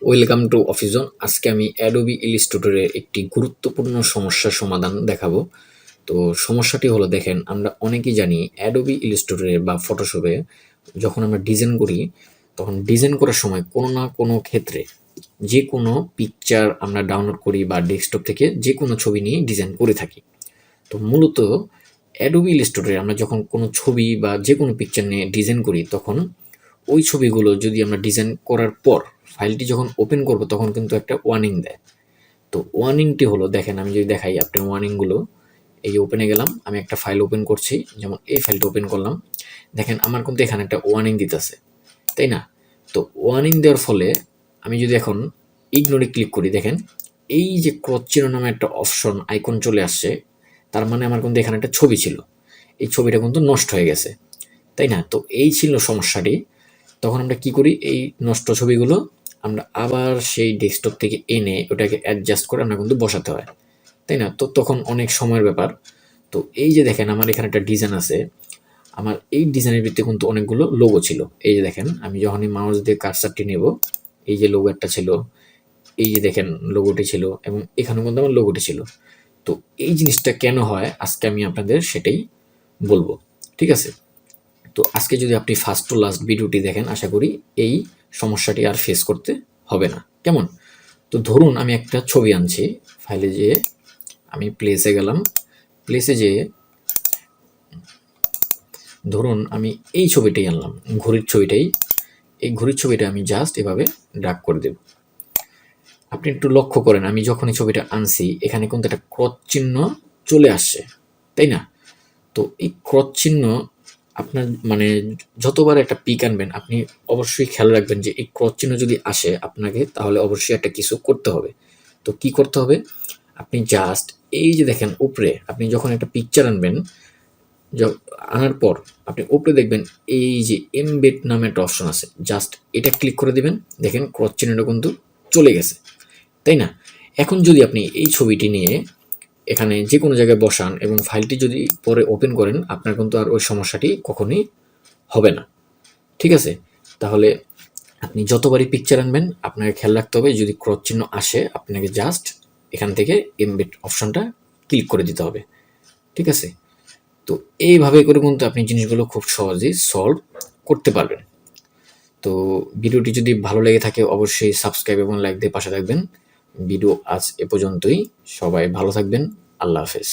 Welcome to office zone. আজকে আমি Adobe ইলিস্ট্রেটরের একটি গুরুত্বপূর্ণ সমস্যার সমাধান দেখাবো। তো সমস্যাটি হলো, দেখেন, আমরা অনেকেই জানি অ্যাডোবি ইলিস্ট্রেটরে বা ফটোশপে যখন আমরা ডিজাইন করি, তখন ডিজাইন করার সময় কোনো না কোনো ক্ষেত্রে যে কোনো পিকচার আমরা ডাউনলোড করি বা ডেস্কটপ থেকে যে কোনো ছবি নিয়ে ডিজাইন করে থাকি। তো মূলত অ্যাডোবি ইলিস্ট্রেটরে আমরা যখন কোনো ছবি বা যে কোনো পিকচার নিয়ে ডিজাইন করি, তখন ওই ছবিগুলো যদি আমরা ডিজাইন করার পর ফাইলটি যখন ওপেন করব, তখন কিন্তু একটা ওয়ার্নিং দেয়। তো ওয়ার্নিংটি হলো, দেখেন, আমি যদি দেখাই আপনার ওয়ার্নিংগুলো, এই যে ওপেনে গেলাম, আমি একটা ফাইল ওপেন করছি, যেমন এই ফাইলটা ওপেন করলাম, দেখেন আমার কিন্তু এখানে একটা ওয়ার্নিং দিতেছে, তাই না? তো ওয়ার্নিং দেওয়ার ফলে আমি যদি এখন ইগনোরে ক্লিক করি, দেখেন এই যে ক্রস চিহ্ন নামে একটা অপশন আইকন চলে আসছে, তার মানে আমার কিন্তু এখানে একটা ছবি ছিল, এই ছবিটা কিন্তু নষ্ট হয়ে গেছে, তাই না? তো এই ছিল সমস্যাটি। তখন আমরা কি করি, এই নষ্ট ছবিগুলো আমরা আবার সেই ডেস্কটপ থেকে এনে ওটাকে অ্যাডজাস্ট করে আমরা কিন্তু বসাতে হয়, তাই না? তো তখন অনেক সময়ের ব্যাপার। তো এই যে দেখেন আমার এখানে একটা ডিজাইন আছে, আমার এই ডিজাইনের ভিত্তিতে কিন্তু অনেকগুলো লোগো ছিল। এই যে দেখেন, আমি যখনই মাউস দিয়ে কার্সারটি নেব, এই যে লোগো একটা ছিল, এই যে দেখেন লোগোটি ছিল, এবং এখানেও কিন্তু আমার লোগোটি ছিল। তো এই জিনিসটা কেন হয় আজকে আমি আপনাদের সেটাই বলবো, ঠিক আছে? তো আজকে যদি আপনি ফার্স্ট টু লাস্ট ভিডিওটি দেখেন, আশা করি এই সমস্যাটি আর ফেস করতে হবে না। কেমন? তো ধরুন আমি একটা ছবি আনছি, ফাইলে যেয়ে আমি প্লেসে গেলাম, প্লেসে যেয়ে ধরুন আমি এই ছবিটাই আনলাম, ঘড়ির ছবিটাই, এই ঘড়ির ছবিটা আমি জাস্ট এভাবে ড্র্যাগ করে দেব। আপনি একটু লক্ষ্য করেন, আমি যখন এই ছবিটা আনছি, এখানে কিন্তু একটা ক্রস চিহ্ন চলে আসছে, তাই না? তো এই ক্রস চিহ্ন আপনার মানে যতবার একটা পিক আনবেন, আপনি অবশ্যই খেয়াল রাখবেন যে এই ক্রস চিহ্ন যদি আসে আপনাকে, তাহলে অবশ্যই একটা কিছু করতে হবে। তো কি করতে হবে? আপনি জাস্ট এই যে দেখেন উপরে, আপনি যখন একটা পিকচার আনবেন, আনার পর আপনি উপরে দেখবেন এই যে এমবেড নামে একটা অপশন আছে, জাস্ট এটা ক্লিক করে দিবেন। দেখেন ক্রস চিহ্নটা কিন্তু চলে গেছে, তাই না? এখন যদি আপনি এই ছবিটি নিয়ে এখানে যে কোনো জায়গায় বসান এবং ফাইলটি যদি পরে ওপেন করেন, আপনার কিন্তু আর ওই সমস্যাটি কখনোই হবে না, ঠিক আছে? তাহলে আপনি যতবারই পিকচার আনবেন, আপনাকে খেয়াল রাখতে হবে যদি ক্রস চিহ্ন আসে, আপনাকে জাস্ট এখান থেকে এমবেড অপশনটা ক্লিক করে দিতে হবে, ঠিক আছে? তো এইভাবে করে কিন্তু আপনি জিনিসগুলো খুব সহজেই সলভ করতে পারবেন। তো ভিডিওটি যদি ভালো লেগে থাকে, অবশ্যই সাবস্ক্রাইব এবং লাইক দিয়ে পাশে থাকবেন। ভিডিও আজ এ পর্যন্তই। সবাই ভালো থাকবেন। আল্লাহ হাফেজ।